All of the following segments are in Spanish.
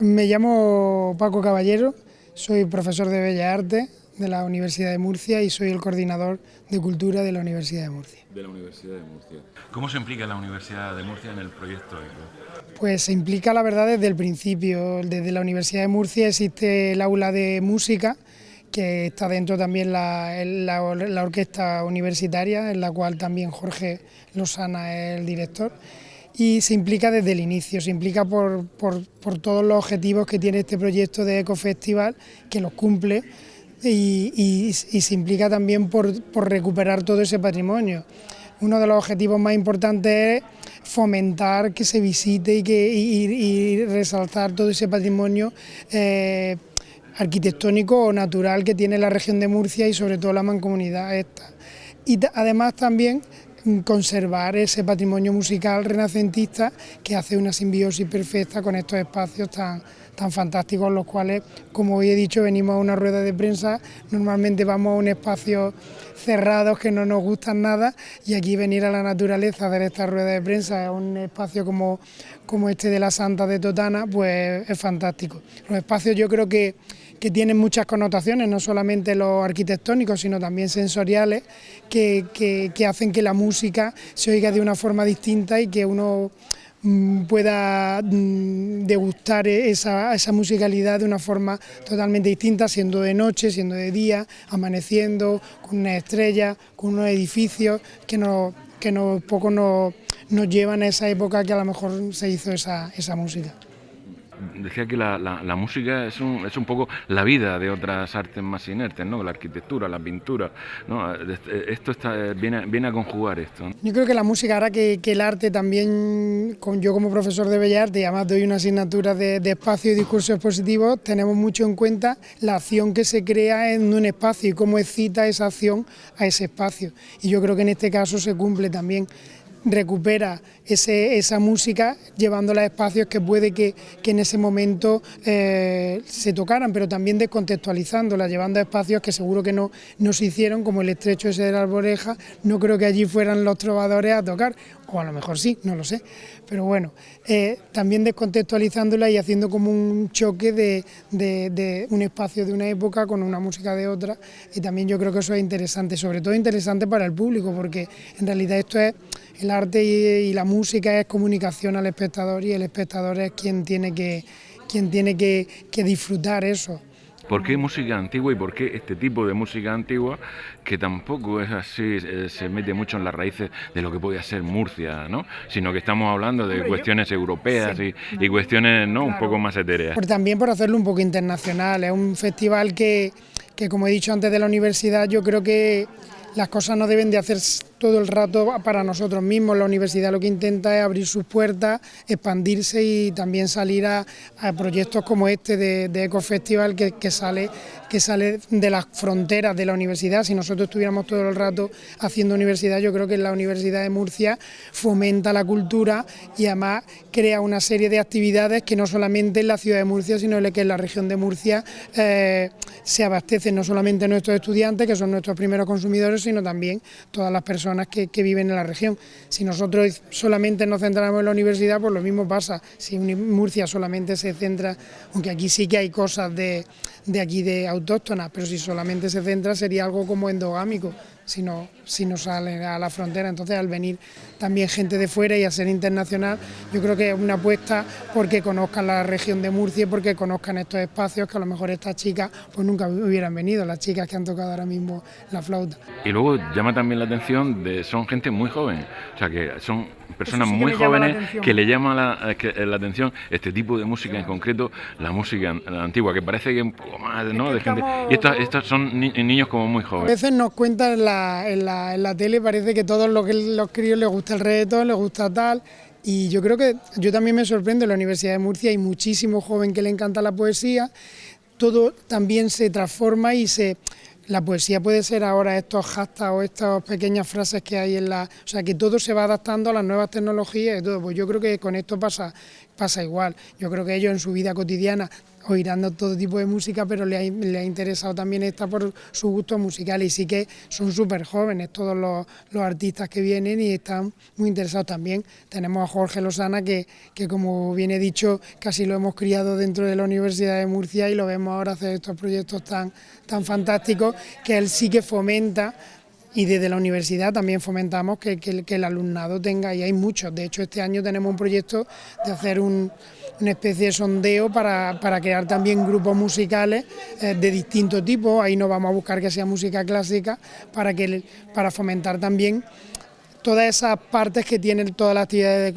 Me llamo Paco Caballero, soy profesor de Bellas Artes de la Universidad de Murcia y soy el coordinador de Cultura de la Universidad de Murcia. De la Universidad de Murcia. ¿Cómo se implica la Universidad de Murcia en el proyecto ECO? Pues se implica, la verdad, desde el principio. Desde la Universidad de Murcia existe el aula de música, que está dentro también la orquesta universitaria, en la cual también Jorge Losana es el director. Y se implica desde el inicio, se implica por todos los objetivos que tiene este proyecto de Ecofestival, que los cumple, y se implica también por recuperar todo ese patrimonio. Uno de los objetivos más importantes es fomentar que se visite y resaltar todo ese patrimonio arquitectónico o natural que tiene la región de Murcia y sobre todo la mancomunidad esta. Y además también conservar ese patrimonio musical renacentista que hace una simbiosis perfecta con estos espacios tan fantásticos, los cuales, como hoy he dicho, venimos a una rueda de prensa, normalmente vamos a un espacio cerrado que no nos gustan nada, y aquí venir a la naturaleza a hacer esta rueda de prensa, es un espacio como este de la Santa de Totana, pues es fantástico. Los espacios yo creo que tienen muchas connotaciones, no solamente los arquitectónicos, sino también sensoriales, que hacen que la música se oiga de una forma distinta y que uno pueda degustar esa musicalidad de una forma totalmente distinta, siendo de noche, siendo de día, amaneciendo, con unas estrellas, con unos edificios que poco nos llevan a esa época que a lo mejor se hizo esa música. Decía que la música es un poco la vida de otras artes más inertes, ¿no? La arquitectura, la pintura, ¿no? Esto viene a conjugar esto, ¿no? Yo creo que la música, ahora que el arte también, yo como profesor de Bellas Artes y además doy una asignatura de espacio y discurso expositivo, tenemos mucho en cuenta la acción que se crea en un espacio y cómo excita esa acción a ese espacio. Y yo creo que en este caso se cumple también. Recupera esa música llevándola a espacios que puede que en ese momento se tocaran, pero también descontextualizándola, llevando a espacios que seguro que no se hicieron, como el estrecho ese de la Arboreja. No creo que allí fueran los trovadores a tocar, o a lo mejor sí, no lo sé, pero bueno, también descontextualizándola y haciendo como un choque de un espacio de una época con una música de otra, y también yo creo que eso es interesante, sobre todo interesante para el público, porque en realidad esto es el arte y la música es comunicación al espectador, y el espectador es quien tiene que disfrutar eso. ¿Por qué música antigua y por qué este tipo de música antigua que tampoco es así, se mete mucho en las raíces de lo que podía ser Murcia, ¿no? Sino que estamos hablando de cuestiones europeas, sí, y cuestiones, ¿no? Claro, un poco más etéreas? También por hacerlo un poco internacional, es un festival que como he dicho antes de la universidad, yo creo que las cosas no deben de hacer todo el rato para nosotros mismos. La universidad lo que intenta es abrir sus puertas, expandirse y también salir a proyectos como este de Ecofestival que sale de las fronteras de la universidad. Si nosotros estuviéramos todo el rato haciendo universidad, yo creo que la Universidad de Murcia fomenta la cultura y además crea una serie de actividades que no solamente en la ciudad de Murcia, sino que en la región de Murcia se abastecen no solamente nuestros estudiantes, que son nuestros primeros consumidores, sino también todas las personas que viven en la región. Si nosotros solamente nos centramos en la universidad, pues lo mismo pasa. Si Murcia solamente se centra, aunque aquí sí que hay cosas de aquí de autóctonas, pero si solamente se centra sería algo como endogámico, si no sale a la frontera. Entonces, al venir también gente de fuera y a ser internacional, yo creo que es una apuesta porque conozcan la región de Murcia y porque conozcan estos espacios que a lo mejor estas chicas pues nunca hubieran venido, las chicas que han tocado ahora mismo la flauta. Y luego llama también la atención son gente muy joven, o sea que son personas muy jóvenes que le llama la atención este tipo de música, en concreto la música antigua, que parece que un poco más, ¿no? De gente. Y estos son niños como muy jóvenes. A veces nos cuentan en la tele, parece que a todos los críos les gusta el reggaetón, les gusta tal, y yo creo que yo también me sorprendo. En la Universidad de Murcia hay muchísimo joven que le encanta la poesía, todo también se transforma y la poesía puede ser ahora estos hashtags o estas pequeñas frases que hay o sea, que todo se va adaptando a las nuevas tecnologías y todo. Pues yo creo que con esto pasa igual. Yo creo que ellos en su vida cotidiana oirán todo tipo de música, pero le ha interesado también esta por su gusto musical, y sí que son súper jóvenes todos los artistas que vienen y están muy interesados también. Tenemos a Jorge Lozana que como bien he dicho, casi lo hemos criado dentro de la Universidad de Murcia y lo vemos ahora hacer estos proyectos tan fantásticos, que él sí que fomenta. Y desde la universidad también fomentamos que el alumnado tenga, y hay muchos. De hecho, este año tenemos un proyecto de hacer una especie de sondeo para crear también grupos musicales de distinto tipo. Ahí no vamos a buscar que sea música clásica, para fomentar también todas esas partes que tienen todas las actividades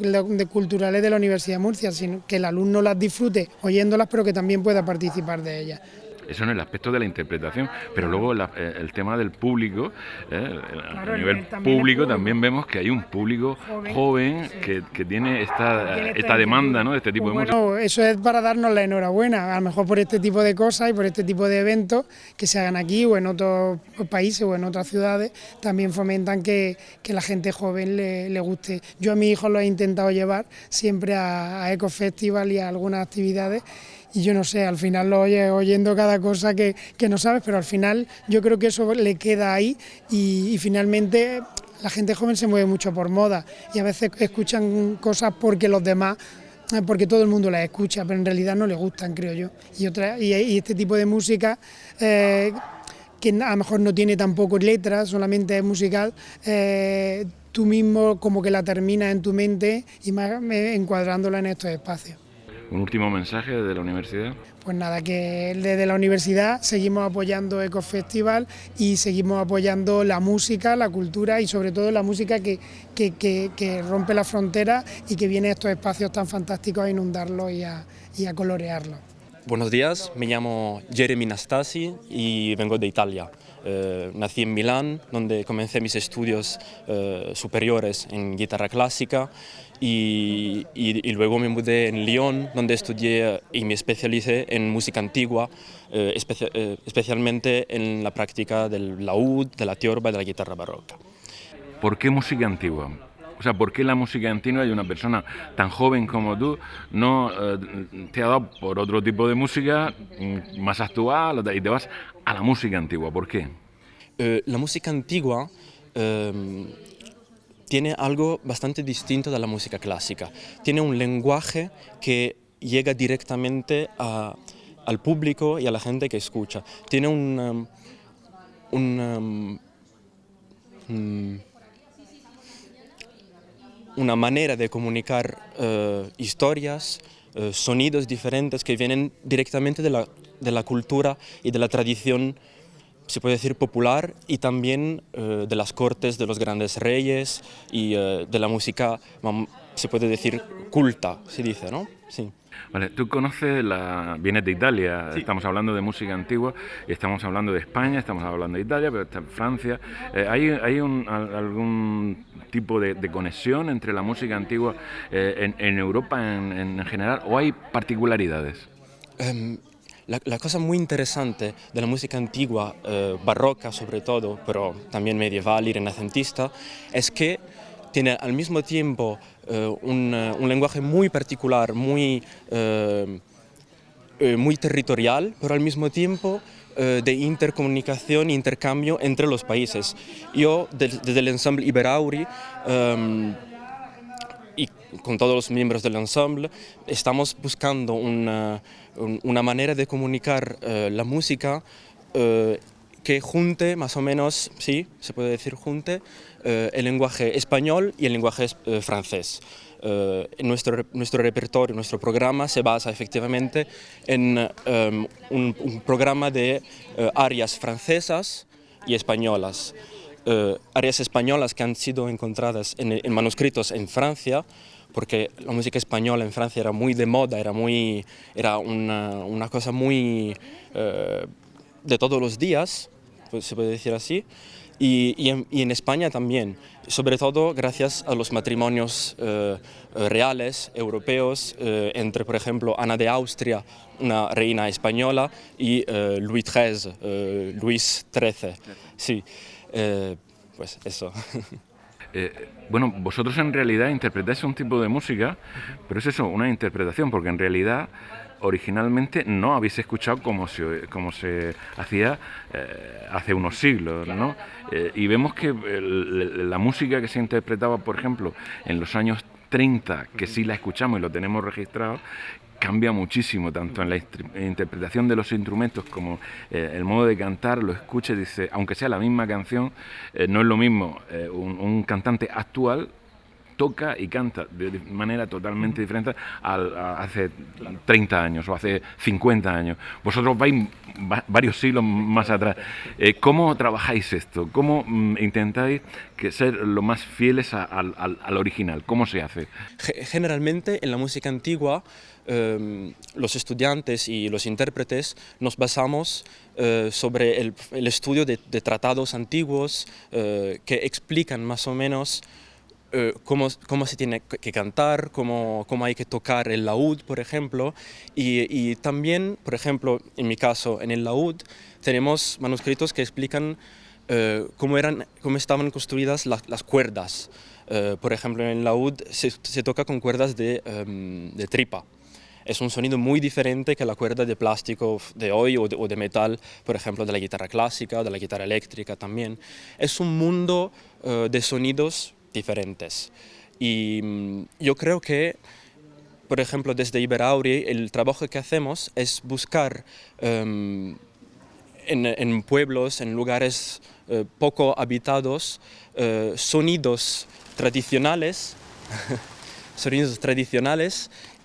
culturales de la Universidad de Murcia, sino que el alumno las disfrute oyéndolas, pero que también pueda participar de ellas. Eso en el aspecto de la interpretación, pero luego el tema del público, claro, a nivel público también vemos que hay un público joven sí, que tiene esta demanda, ¿no?, de este tipo de música. Bueno, eso es para darnos la enhorabuena, a lo mejor por este tipo de cosas y por este tipo de eventos que se hagan aquí o en otros países o en otras ciudades, también fomentan que la gente joven le guste. Yo a mis hijos los he intentado llevar siempre a Eco Festival y a algunas actividades, y yo no sé, al final lo oyes oyendo cada cosa que no sabes, pero al final yo creo que eso le queda ahí y finalmente la gente joven se mueve mucho por moda y a veces escuchan cosas porque los demás, porque todo el mundo las escucha, pero en realidad no les gustan, creo yo. Y este tipo de música que a lo mejor no tiene tampoco letras, solamente es musical, tú mismo como que la terminas en tu mente y más encuadrándola en estos espacios. ¿Un último mensaje desde la universidad? Pues nada, que desde la universidad seguimos apoyando Eco Festival y seguimos apoyando la música, la cultura y sobre todo la música que rompe la frontera y que viene a estos espacios tan fantásticos a inundarlos y a colorearlos. Buenos días, me llamo Jeremy Nastasi y vengo de Italia. Nací en Milán, donde comencé mis estudios superiores en guitarra clásica y luego me mudé en Lyon, donde estudié y me especialicé en música antigua, especialmente en la práctica del laúd, de la tiorba y de la guitarra barroca. ¿Por qué música antigua? O sea, ¿por qué la música antigua y una persona tan joven como tú no te ha dado por otro tipo de música más actual y te vas a la música antigua? ¿Por qué? La música antigua tiene algo bastante distinto de la música clásica. Tiene un lenguaje que llega directamente al público y a la gente que escucha. Tiene una manera de comunicar historias, sonidos diferentes que vienen directamente de la cultura y de la tradición, se puede decir, popular, y también de las cortes de los grandes reyes y de la música, se puede decir, culta, se dice, ¿no? Sí. Vale, tú conoces, vienes de Italia, sí. Estamos hablando de música antigua, y estamos hablando de España, estamos hablando de Italia, pero está en Francia. ¿Hay algún tipo de conexión entre la música antigua en Europa en general, o hay particularidades? La cosa muy interesante de la música antigua, barroca sobre todo, pero también medieval y renacentista, es que tiene al mismo tiempo un lenguaje muy particular, muy territorial, pero al mismo tiempo de intercomunicación e intercambio entre los países. Yo, desde el ensemble Iberauri, y con todos los miembros del ensemble, estamos buscando una manera de comunicar la música que junte más o menos, sí, se puede decir junte, el lenguaje español y el lenguaje francés. Nuestro repertorio, nuestro programa se basa efectivamente en un programa de arias francesas y españolas. Arias españolas que han sido encontradas en manuscritos en Francia, porque la música española en Francia era muy de moda, era una cosa muy de todos los días, pues se puede decir así, y en España también, sobre todo gracias a los matrimonios reales europeos entre, por ejemplo, Ana de Austria, una reina española, y Luis XIII. Sí, pues eso. Bueno, vosotros en realidad interpretáis un tipo de música, pero es eso, una interpretación, porque en realidad originalmente no habéis escuchado como se hacía hace unos siglos, ¿no? Y vemos que la música que se interpretaba, por ejemplo, en los años 30, que sí la escuchamos y lo tenemos registrado, cambia muchísimo, tanto en la interpretación de los instrumentos como el modo de cantar, lo escucha y dice, aunque sea la misma canción, no es lo mismo un cantante actual toca y canta de manera totalmente diferente a hace 30 años o hace 50 años. Vosotros vais varios siglos más atrás. ¿Cómo trabajáis esto? ¿Cómo intentáis ser lo más fieles al original? ¿Cómo se hace? Generalmente en la música antigua los estudiantes y los intérpretes nos basamos sobre el estudio de tratados antiguos que explican más o menos cómo se tiene que cantar, cómo hay que tocar el laúd, por ejemplo, y también, por ejemplo, en mi caso, en el laúd, tenemos manuscritos que explican cómo estaban construidas las cuerdas. Por ejemplo, en el laúd se toca con cuerdas de tripa. Es un sonido muy diferente que la cuerda de plástico de hoy o de metal, por ejemplo, de la guitarra clásica, de la guitarra eléctrica también. Es un mundo de sonidos diferentes. Y yo creo que, por ejemplo, desde Iberauri, el trabajo que hacemos es buscar en pueblos, en lugares poco habitados, sonidos tradicionales,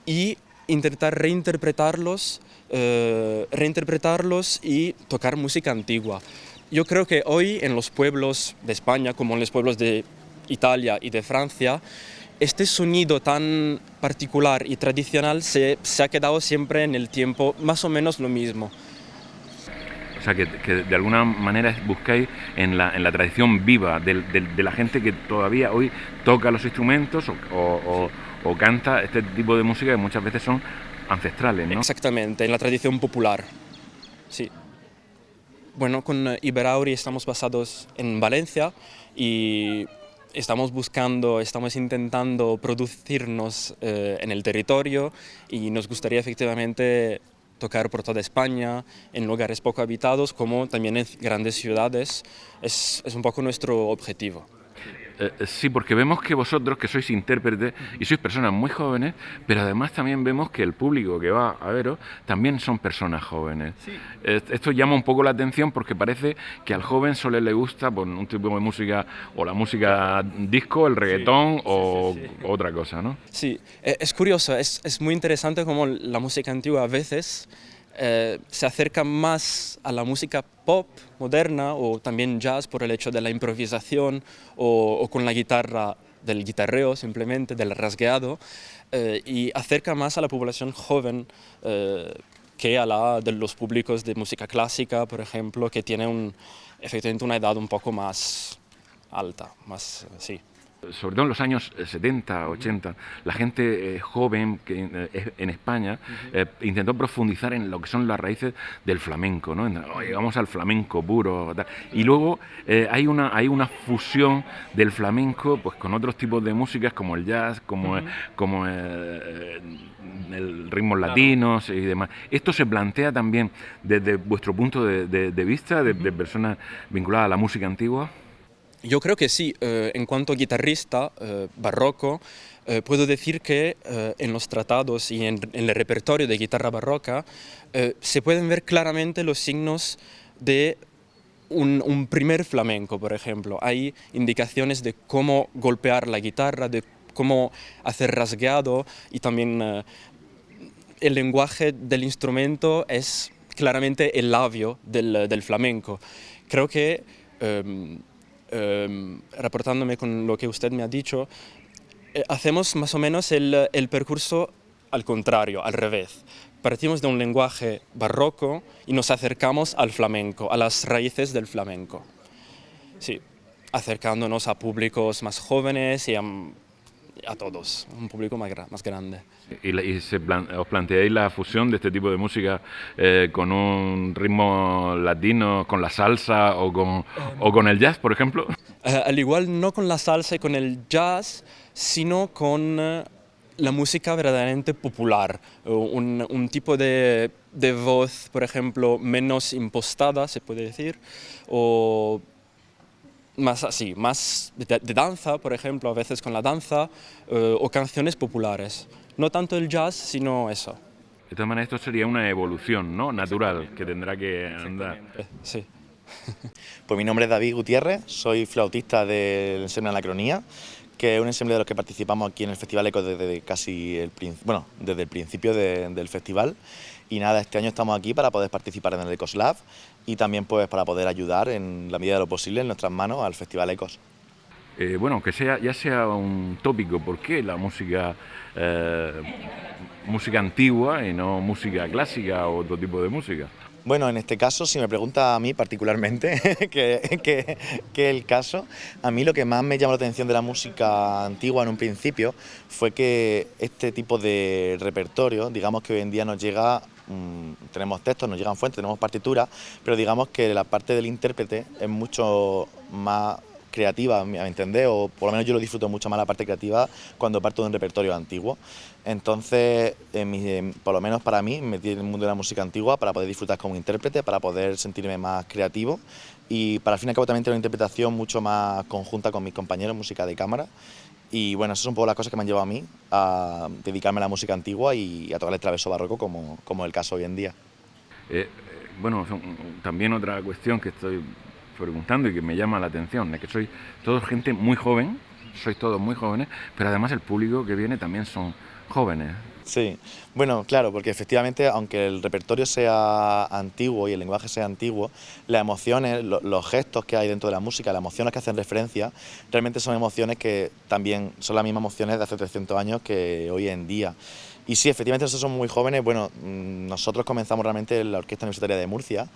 y intentar reinterpretarlos y tocar música antigua. Yo creo que hoy en los pueblos de España, como en los pueblos de Italia y de Francia, este sonido tan particular y tradicional se ha quedado siempre en el tiempo más o menos lo mismo. O sea, que de alguna manera buscáis en la tradición viva de la gente que todavía hoy toca los instrumentos o canta este tipo de música que muchas veces son ancestrales, ¿no? Exactamente, en la tradición popular, sí. Bueno, con Iberauri estamos basados en Valencia y estamos intentando producirnos en el territorio y nos gustaría efectivamente tocar por toda España, en lugares poco habitados, como también en grandes ciudades. Es un poco nuestro objetivo. Sí, porque vemos que vosotros, que sois intérpretes y sois personas muy jóvenes, pero además también vemos que el público que va a veros también son personas jóvenes. Sí. Esto llama un poco la atención porque parece que al joven solo le gusta pues, un tipo de música, o la música disco, el reggaetón o otra cosa, ¿no? Sí, es curioso, es muy interesante cómo la música antigua a veces se acerca más a la música pop moderna o también jazz por el hecho de la improvisación o con la guitarra, del guitarreo simplemente, del rasgueado, y acerca más a la población joven que a la de los públicos de música clásica, por ejemplo, que tiene efectivamente una edad un poco más alta, más, sí. Sobre todo en los años 70, 80, la gente joven que en España intentó profundizar en lo que son las raíces del flamenco, ¿no? Llegamos al flamenco puro, tal. Y luego hay una fusión del flamenco pues, con otros tipos de músicas como el jazz, como el ritmos latinos y demás. ¿Esto se plantea también desde vuestro punto de vista, de personas vinculadas a la música antigua? Yo creo que sí. En cuanto a guitarrista barroco, puedo decir que en los tratados y en el repertorio de guitarra barroca se pueden ver claramente los signos de un primer flamenco, por ejemplo. Hay indicaciones de cómo golpear la guitarra, de cómo hacer rasgueado y también el lenguaje del instrumento es claramente el labio del flamenco. Creo que reportándome con lo que usted me ha dicho, hacemos más o menos el percurso al contrario, al revés. Partimos de un lenguaje barroco y nos acercamos al flamenco, a las raíces del flamenco. Sí, acercándonos a públicos más jóvenes y a todos, un público más grande. ¿Y os planteáis la fusión de este tipo de música con un ritmo latino, con la salsa o con el jazz, por ejemplo? Al igual no con la salsa y con el jazz, sino con la música verdaderamente popular, un tipo de voz, por ejemplo, menos impostada, se puede decir, o más así, más de danza, por ejemplo, a veces con la danza, o canciones populares. No tanto el jazz, sino eso. De todas maneras, esto sería una evolución, ¿no? Natural, que tendrá que andar. Sí. Pues mi nombre es David Gutiérrez, soy flautista del ensemble Anacronía, que es un ensemble de los que participamos aquí en el Festival Eco desde desde el principio del festival. Y nada, este año estamos aquí para poder participar en el Ecos Lab y también pues para poder ayudar en la medida de lo posible en nuestras manos al Festival Ecos. Bueno, aunque ya sea un tópico, ¿por qué la música antigua y no música clásica o otro tipo de música? Bueno, en este caso, si me pregunta a mí particularmente, que el caso, a mí lo que más me llamó la atención de la música antigua en un principio fue que este tipo de repertorio, digamos que hoy en día nos llega, tenemos textos, nos llegan fuentes, tenemos partituras, pero digamos que la parte del intérprete es mucho más creativa, a mi entender, o por lo menos yo lo disfruto mucho más la parte creativa cuando parto de un repertorio antiguo. Entonces, por lo menos para mí, me metí en el mundo de la música antigua para poder disfrutar como intérprete, para poder sentirme más creativo y para al fin y al cabo también tener una interpretación mucho más conjunta con mis compañeros en música de cámara. Y bueno, esas son un poco las cosas que me han llevado a mí a dedicarme a la música antigua y a tocar el traverso barroco como es el caso hoy en día. Bueno, también otra cuestión que estoy preguntando y que me llama la atención es que sois todos gente muy joven, sois todos muy jóvenes, pero además el público que viene también son jóvenes. Sí, bueno, claro, porque efectivamente, aunque el repertorio sea antiguo y el lenguaje sea antiguo, las emociones, los gestos que hay dentro de la música, las emociones que hacen referencia, realmente son emociones que también son las mismas emociones de hace 300 años que hoy en día. Y sí, efectivamente nosotros somos muy jóvenes. Bueno, nosotros comenzamos realmente en la Orquesta Universitaria de Murcia,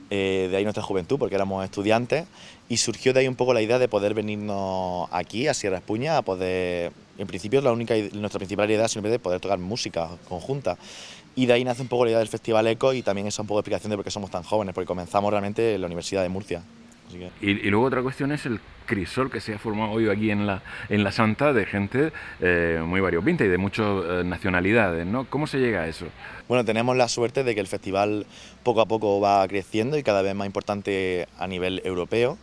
de ahí nuestra juventud, porque éramos estudiantes, y surgió de ahí un poco la idea de poder venirnos aquí, a Sierra Espuña, a poder, en principio nuestra principal idea siempre es poder tocar música conjunta. Y de ahí nace un poco la idea del Festival Eco y también esa un poco de explicación de por qué somos tan jóvenes, porque comenzamos realmente en la Universidad de Murcia. Y luego otra cuestión es el crisol que se ha formado hoy aquí en la Santa de gente muy variopinta y de muchas nacionalidades, ¿no? ¿Cómo se llega a eso? Bueno, tenemos la suerte de que el festival poco a poco va creciendo y cada vez más importante a nivel europeo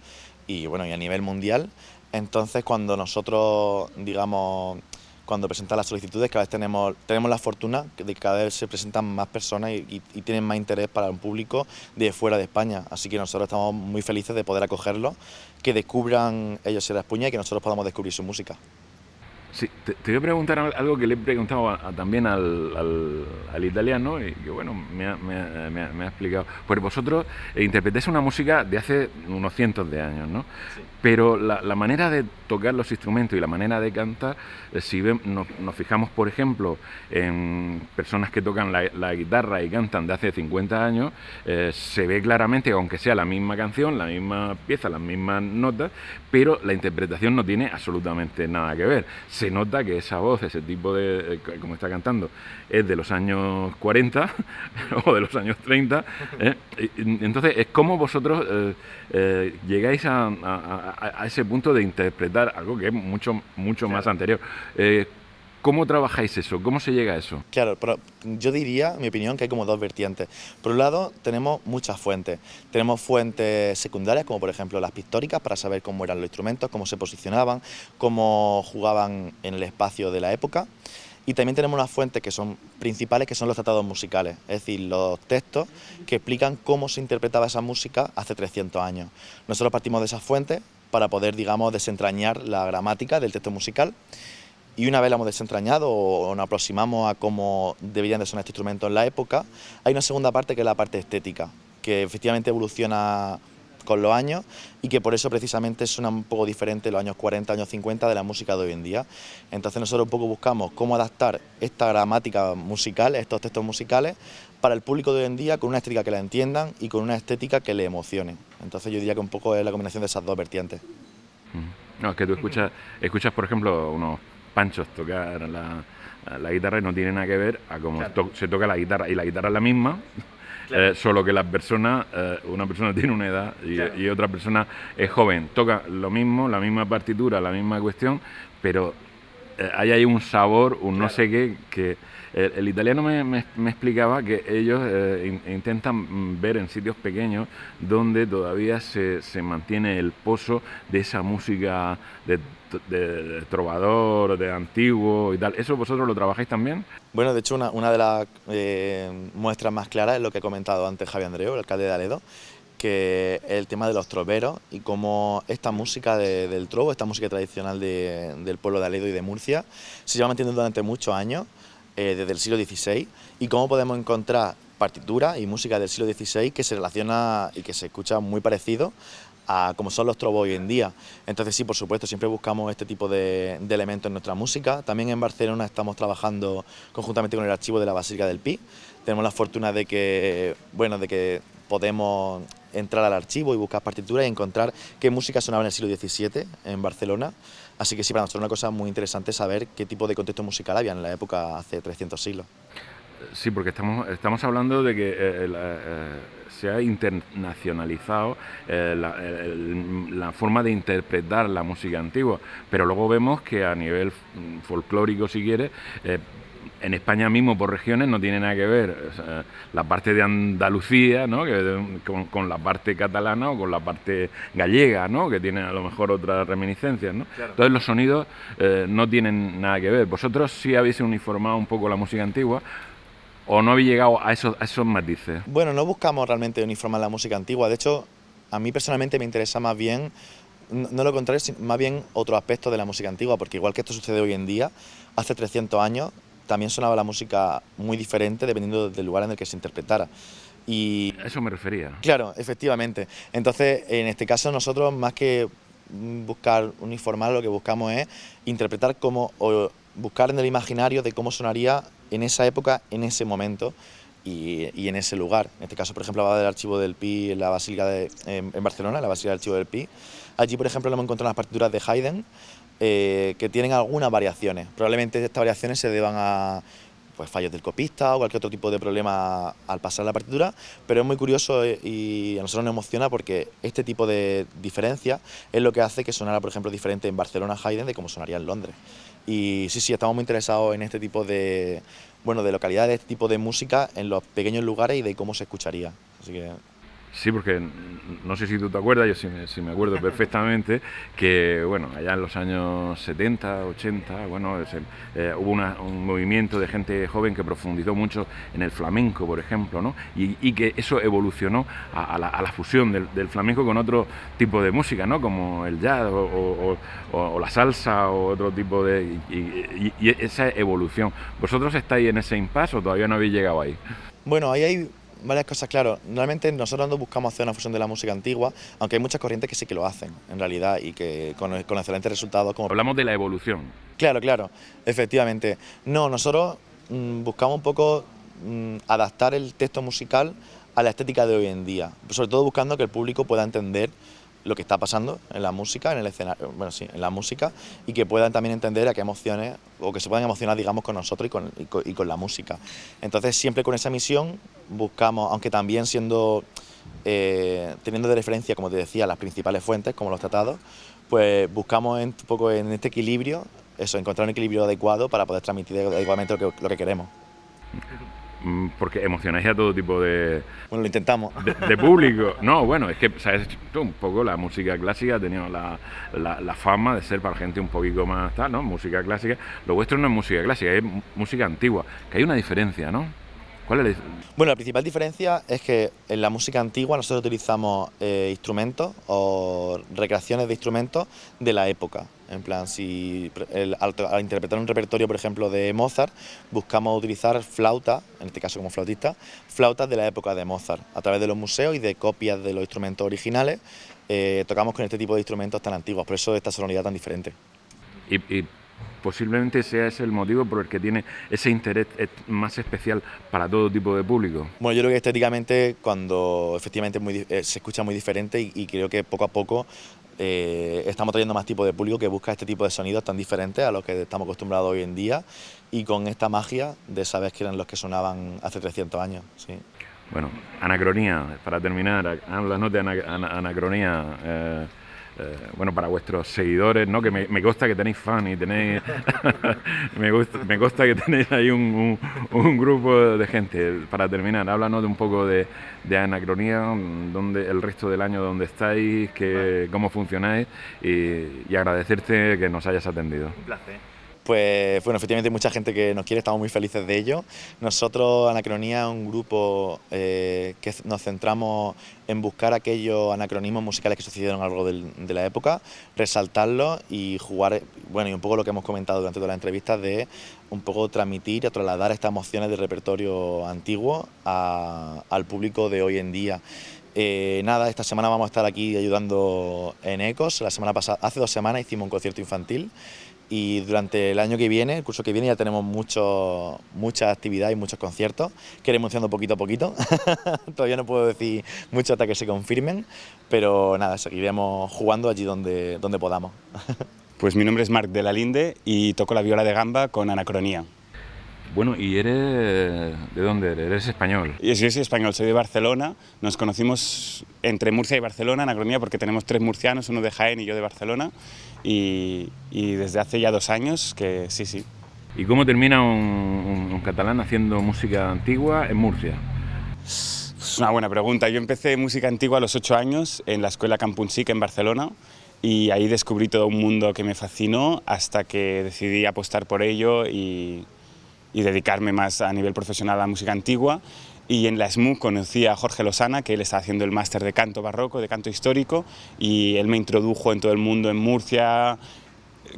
y bueno, y a nivel mundial. Entonces, cuando nosotros, digamos, cuando presentan las solicitudes, cada vez tenemos la fortuna de que cada vez se presentan más personas y tienen más interés para un público de fuera de España. Así que nosotros estamos muy felices de poder acogerlos, que descubran ellos Sierra Espuña y que nosotros podamos descubrir su música. Sí, te voy a preguntar algo que le he preguntado también al italiano y que bueno, me ha explicado. Pues vosotros interpretáis una música de hace unos cientos de años, ¿no? Sí. Pero la manera de tocar los instrumentos y la manera de cantar, si nos fijamos, por ejemplo, en personas que tocan la guitarra y cantan de hace 50 años, se ve claramente, aunque sea la misma canción, la misma pieza, las mismas notas, pero la interpretación no tiene absolutamente nada que ver. Se nota que esa voz, ese tipo de, como está cantando, es de los años 40 o de los años 30. Entonces, es como vosotros llegáis a ese punto de interpretar algo que es mucho claro, más anterior. ¿Cómo trabajáis eso? ¿Cómo se llega a eso? Claro, pero yo diría, en mi opinión, que hay como dos vertientes. Por un lado, tenemos muchas fuentes. Tenemos fuentes secundarias, como por ejemplo las pictóricas, para saber cómo eran los instrumentos, cómo se posicionaban, cómo jugaban en el espacio de la época. Y también tenemos unas fuentes que son principales, que son los tratados musicales, es decir, los textos que explican cómo se interpretaba esa música hace 300 años. Nosotros partimos de esas fuentes para poder, digamos, desentrañar la gramática del texto musical. Y una vez la hemos desentrañado o nos aproximamos a cómo deberían de sonar estos instrumentos en la época, hay una segunda parte que es la parte estética, que efectivamente evoluciona con los años y que por eso precisamente suena un poco diferente los años 40, años 50 de la música de hoy en día. Entonces nosotros un poco buscamos cómo adaptar esta gramática musical, estos textos musicales, para el público de hoy en día con una estética que la entiendan y con una estética que le emocione. Entonces yo diría que un poco es la combinación de esas dos vertientes. No, es que tú escuchas por ejemplo, unos Panchos tocar la guitarra y no tiene nada que ver a cómo claro, se toca la guitarra, y la guitarra es la misma, claro, solo que las personas, una persona tiene una edad claro, y otra persona es joven, toca lo mismo, la misma partitura, la misma cuestión, pero hay ahí un sabor, un no sé qué, que el italiano me explicaba que ellos intentan ver en sitios pequeños donde todavía se mantiene el pozo de esa música de trovador, de antiguo y tal. ¿Eso vosotros lo trabajáis también? Bueno, de hecho, una de las muestras más claras es lo que ha comentado antes Javi Andreu, el alcalde de Aledo, que es el tema de los troveros y cómo esta música del trovo, esta música tradicional del pueblo de Aledo y de Murcia, se lleva manteniendo durante muchos años, desde el siglo XVI, y cómo podemos encontrar partituras y música del siglo XVI que se relaciona y que se escucha muy parecido a como son los trovos hoy en día. Entonces sí, por supuesto, siempre buscamos este tipo de elementos en nuestra música. También en Barcelona estamos trabajando conjuntamente con el archivo de la Basílica del Pi. Tenemos la fortuna de que podemos entrar al archivo y buscar partituras y encontrar qué música sonaba en el siglo XVII en Barcelona. Así que sí, para nosotros es una cosa muy interesante saber qué tipo de contexto musical había en la época hace 300 siglos. Sí, porque estamos hablando de que se ha internacionalizado la forma de interpretar la música antigua, pero luego vemos que a nivel folclórico, si quieres, en España mismo por regiones no tiene nada que ver, o sea, la parte de Andalucía, ¿no?, con la parte catalana o con la parte gallega, ¿no?, que tiene a lo mejor otras reminiscencias, ¿no? Claro. Entonces los sonidos no tienen nada que ver. Vosotros sí habéis uniformado un poco la música antigua, ¿o no habéis llegado a esos matices? Bueno, no buscamos realmente uniformar la música antigua. De hecho, a mí personalmente me interesa más bien, no lo contrario, más bien otro aspecto de la música antigua, porque igual que esto sucede hoy en día, hace 300 años también sonaba la música muy diferente dependiendo del lugar en el que se interpretara. Y a eso me refería. Claro, efectivamente. Entonces, en este caso nosotros, más que buscar uniformar, lo que buscamos es interpretar o buscar en el imaginario de cómo sonaría en esa época, en ese momento y en ese lugar. En este caso, por ejemplo, hablaba del Archivo del Pi en la Basílica en Barcelona, la Basílica del Archivo del Pi. Allí, por ejemplo, hemos encontrado las partituras de Haydn que tienen algunas variaciones. Probablemente estas variaciones se deban a fallos del copista o cualquier otro tipo de problema al pasar la partitura, pero es muy curioso y a nosotros nos emociona porque este tipo de diferencia es lo que hace que sonara, por ejemplo, diferente en Barcelona Haydn de cómo sonaría en Londres. Y sí, estamos muy interesados en este tipo de localidades, de este tipo de música en los pequeños lugares y de cómo se escucharía. Así que sí, porque no sé si tú te acuerdas, yo sí me acuerdo perfectamente, que bueno, allá en los años 70, 80, bueno, hubo un movimiento de gente joven que profundizó mucho en el flamenco, por ejemplo, ¿no? Y que eso evolucionó a la fusión del flamenco con otro tipo de música, ¿no? Como el jazz o la salsa o otro tipo de... Y esa evolución. ¿Vosotros estáis en ese impasse o todavía no habéis llegado ahí? Bueno, ahí hay varias cosas, claro. Realmente nosotros no buscamos hacer una fusión de la música antigua, aunque hay muchas corrientes que sí que lo hacen, en realidad, y que con excelentes resultados. Hablamos de la evolución. Claro, efectivamente. No, nosotros buscamos un poco adaptar el texto musical a la estética de hoy en día, sobre todo buscando que el público pueda entender lo que está pasando en la música, en el escenario, en la música, y que puedan también entender a qué emociones, o que se puedan emocionar, digamos, con nosotros y con la música. Entonces, siempre con esa misión buscamos, aunque también teniendo de referencia, como te decía, las principales fuentes, como los tratados, pues buscamos un poco en este equilibrio, encontrar un equilibrio adecuado para poder transmitir adecuadamente lo que queremos. Porque emocionáis a todo tipo de... Bueno, lo intentamos. De público. No, bueno, es que, ¿sabes? Un poco la música clásica ha tenido la fama de ser para gente un poquito más tal, ¿no? Música clásica. Lo vuestro no es música clásica, es música antigua. Que hay una diferencia, ¿no? ¿Cuál es la diferencia? Bueno, la principal diferencia es que en la música antigua nosotros utilizamos instrumentos o recreaciones de instrumentos de la época. En plan, al interpretar un repertorio, por ejemplo, de Mozart, buscamos utilizar flautas, en este caso como flautista, flautas de la época de Mozart. A través de los museos y de copias de los instrumentos originales, tocamos con este tipo de instrumentos tan antiguos, por eso esta sonoridad tan diferente. Y posiblemente sea ese el motivo por el que tiene ese interés más especial para todo tipo de público. Bueno, yo creo que estéticamente, cuando efectivamente se escucha muy diferente y creo que poco a poco estamos trayendo más tipo de público que busca este tipo de sonidos tan diferentes a los que estamos acostumbrados hoy en día y con esta magia de saber que eran los que sonaban hace 300 años. Sí. Bueno, anacronía, para terminar, hablamos de anacronía. bueno, para vuestros seguidores, ¿no? Que me consta que tenéis fans y tenéis... me consta que tenéis ahí un grupo de gente. Para terminar, háblanos de un poco de Anacronía, donde, el resto del año donde estáis, cómo funcionáis y agradecerte que nos hayas atendido. Un placer. Pues bueno, efectivamente hay mucha gente que nos quiere, estamos muy felices de ello. Nosotros, Anacronía, es un grupo que nos centramos en buscar aquellos anacronismos musicales que sucedieron a lo largo de la época, resaltarlos y jugar, bueno, y un poco lo que hemos comentado durante todas las entrevistas, de un poco transmitir y trasladar estas emociones del repertorio antiguo al público de hoy en día. Nada, esta semana vamos a estar aquí ayudando en Ecos. La semana pasada, hace 2 semanas hicimos un concierto infantil. Y durante el año que viene, el curso que viene, ya tenemos mucha actividad y muchos conciertos que iremos haciendo poquito a poquito. Todavía no puedo decir mucho hasta que se confirmen, pero nada, seguiremos jugando allí donde podamos. Pues mi nombre es Marc de la Linde y toco la viola de gamba con Anacronía. Bueno, ¿y eres de dónde eres? ¿Eres español? Yo soy español, soy de Barcelona. Nos conocimos entre Murcia y Barcelona, Anacronía, porque tenemos 3 murcianos, uno de Jaén y yo de Barcelona. Y desde hace ya 2 años que sí. ¿Y cómo termina un catalán haciendo música antigua en Murcia? Es una buena pregunta. Yo empecé música antigua a los 8 años en la escuela Campunsic en Barcelona y ahí descubrí todo un mundo que me fascinó hasta que decidí apostar por ello y dedicarme más a nivel profesional a la música antigua. Y en la SMU conocí a Jorge Losana, que él está haciendo el máster de canto barroco, de canto histórico, y él me introdujo en todo el mundo en Murcia.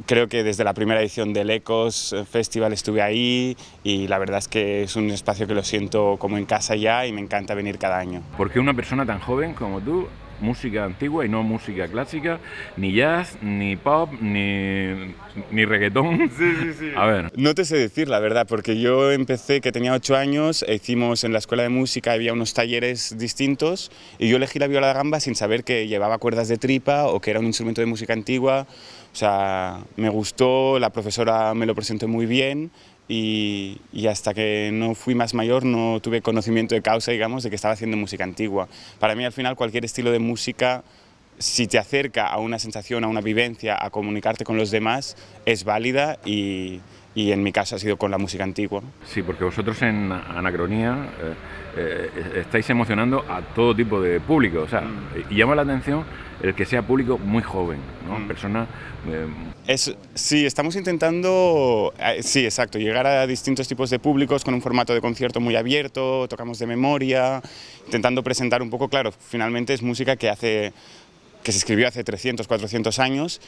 Creo que desde la primera edición del Ecos Festival estuve ahí y la verdad es que es un espacio que lo siento como en casa ya y me encanta venir cada año. ¿Por qué una persona tan joven como tú, música antigua y no música clásica, ni jazz, ni pop, ni reggaetón? Sí. A ver. No te sé decir la verdad, porque yo empecé que tenía 8 años, hicimos en la escuela de música, había unos talleres distintos y yo elegí la viola de gamba sin saber que llevaba cuerdas de tripa o que era un instrumento de música antigua. O sea, me gustó, la profesora me lo presentó muy bien y hasta que no fui más mayor no tuve conocimiento de causa, digamos, de que estaba haciendo música antigua. Para mí, al final, cualquier estilo de música, si te acerca a una sensación, a una vivencia, a comunicarte con los demás, es válida y en mi caso ha sido con la música antigua. Sí, porque vosotros en Anacronía estáis emocionando a todo tipo de público, o sea, y llama la atención el que sea público muy joven, ¿no? Personas... Sí, estamos intentando, sí, exacto, llegar a distintos tipos de públicos con un formato de concierto muy abierto, tocamos de memoria, intentando presentar un poco, claro, finalmente es música que se escribió hace 300, 400 años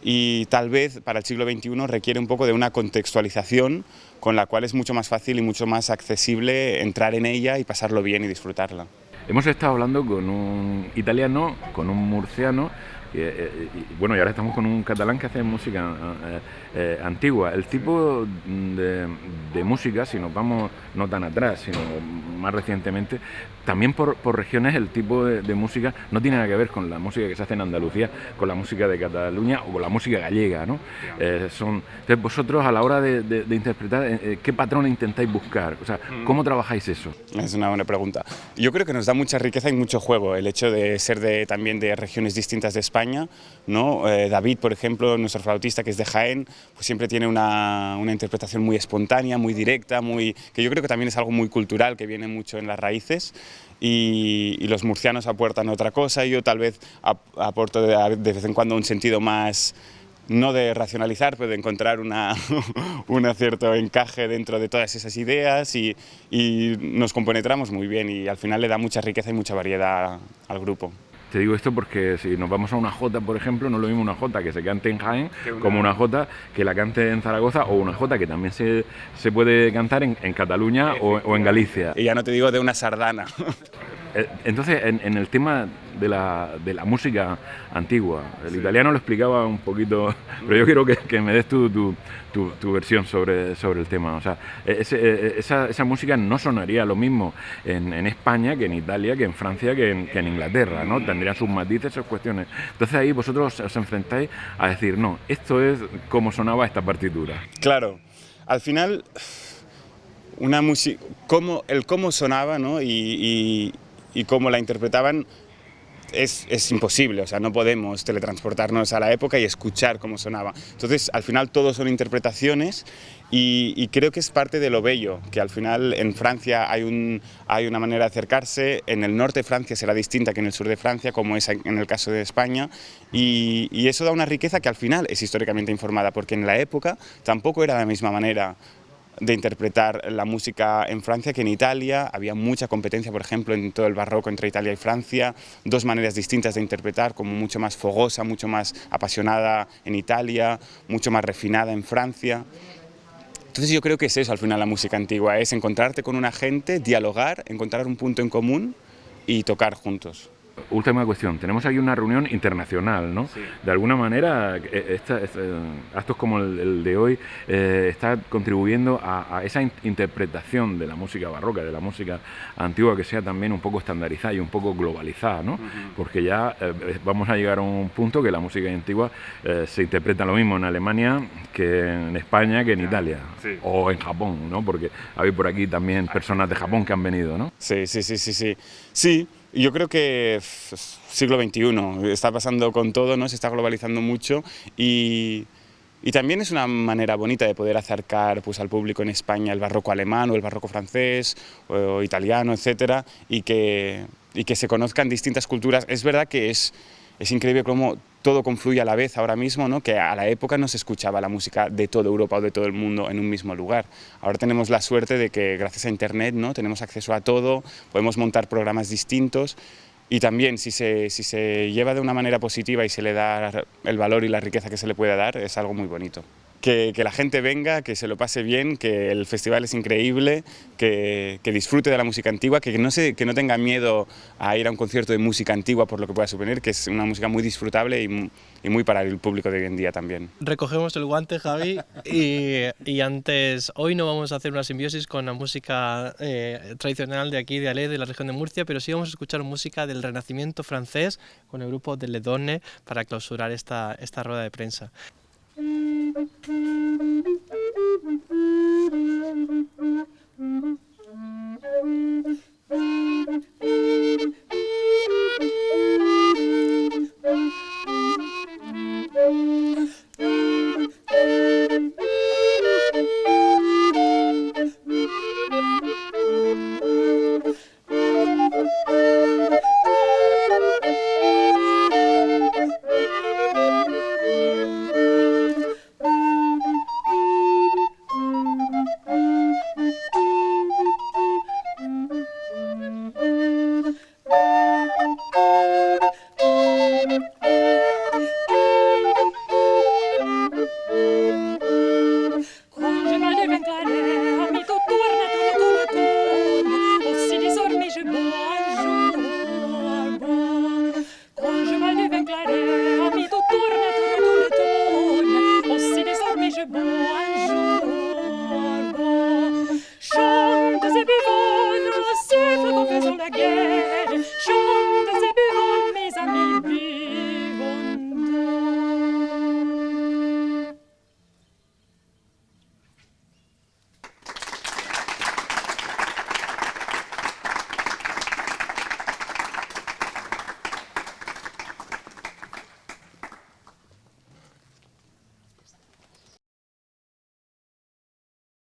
y tal vez para el siglo XXI requiere un poco de una contextualización con la cual es mucho más fácil y mucho más accesible entrar en ella y pasarlo bien y disfrutarla. Hemos estado hablando con un italiano, con un murciano, bueno, y ahora estamos con un catalán que hace música antigua. El tipo de música, si nos vamos no tan atrás, sino más recientemente, también por regiones el tipo de música no tiene nada que ver con la música que se hace en Andalucía, con la música de Cataluña o con la música gallega, ¿no? Entonces vosotros a la hora de interpretar, ¿qué patrón intentáis buscar? O sea, ¿cómo trabajáis eso? Es una buena pregunta. Yo creo que nos da mucha riqueza y mucho juego el hecho de ser también de regiones distintas de España, ¿no? David, por ejemplo, nuestro flautista, que es de Jaén, pues siempre tiene una interpretación muy espontánea, muy directa, que yo creo que también es algo muy cultural, que viene mucho en las raíces. Y los murcianos aportan otra cosa, y yo tal vez aporto de vez en cuando un sentido más, no de racionalizar, pero de encontrar un cierto encaje dentro de todas esas ideas y nos compenetramos muy bien y al final le da mucha riqueza y mucha variedad al grupo. Te digo esto porque si nos vamos a una jota, por ejemplo, no es lo mismo una jota que se cante en Jaén como una jota que la cante en Zaragoza o una jota que también se puede cantar en Cataluña o en Galicia. Y ya no te digo de una sardana. Entonces, en el tema de la música antigua, el italiano lo explicaba un poquito, pero yo quiero que me des tu versión sobre el tema. O sea, esa música no sonaría lo mismo en España que en Italia, que en Francia, que en Inglaterra, ¿no? Tendrían sus matices, sus cuestiones. Entonces ahí vosotros os enfrentáis a decir, no, esto es como sonaba esta partitura. Claro, al final, una música, cómo sonaba, ¿no? y cómo la interpretaban, es imposible, o sea, no podemos teletransportarnos a la época y escuchar cómo sonaba. Entonces, al final, todo son interpretaciones y creo que es parte de lo bello, que al final en Francia hay una manera de acercarse, en el norte de Francia será distinta que en el sur de Francia, como es en el caso de España, y eso da una riqueza que al final es históricamente informada, porque en la época tampoco era de la misma manera de interpretar la música en Francia que en Italia. Había mucha competencia, por ejemplo, en todo el barroco entre Italia y Francia, dos maneras distintas de interpretar, como mucho más fogosa, mucho más apasionada en Italia, mucho más refinada en Francia. Entonces yo creo que es eso al final la música antigua, es encontrarte con una gente, dialogar, encontrar un punto en común y tocar juntos. Última cuestión, tenemos aquí una reunión internacional, ¿no? Sí. De alguna manera, actos como el de hoy está contribuyendo a esa interpretación de la música barroca, de la música antigua, que sea también un poco estandarizada y un poco globalizada, ¿no? Porque ya vamos a llegar a un punto que la música antigua se interpreta lo mismo en Alemania que en España, que en Italia, sí. O en Japón, ¿no? Porque hay por aquí también personas de Japón que han venido, ¿no? Sí. Sí. Yo creo que siglo XXI está pasando con todo, ¿no? Se está globalizando mucho y también es una manera bonita de poder acercar pues, al público en España el barroco alemán o el barroco francés o italiano, etcétera, y que se conozcan distintas culturas. Es verdad que es increíble cómo todo confluye a la vez ahora mismo, ¿no? Que a la época no se escuchaba la música de toda Europa o de todo el mundo en un mismo lugar. Ahora tenemos la suerte de que gracias a Internet, ¿no? Tenemos acceso a todo, podemos montar programas distintos y también si se lleva de una manera positiva y se le da el valor y la riqueza que se le puede dar, es algo muy bonito. Que la gente venga, que se lo pase bien, que el festival es increíble, que disfrute de la música antigua, que no tenga miedo a ir a un concierto de música antigua por lo que pueda suponer, que es una música muy disfrutable y muy para el público de hoy en día también. Recogemos el guante, Javi, y antes, hoy no vamos a hacer una simbiosis con la música tradicional de aquí, de Alès, de la región de Murcia, pero sí vamos a escuchar música del Renacimiento francés con el grupo de Les Donnes para clausurar esta rueda de prensa. Chante et buvons, nous siffle qu'on faisons la guerre. Chante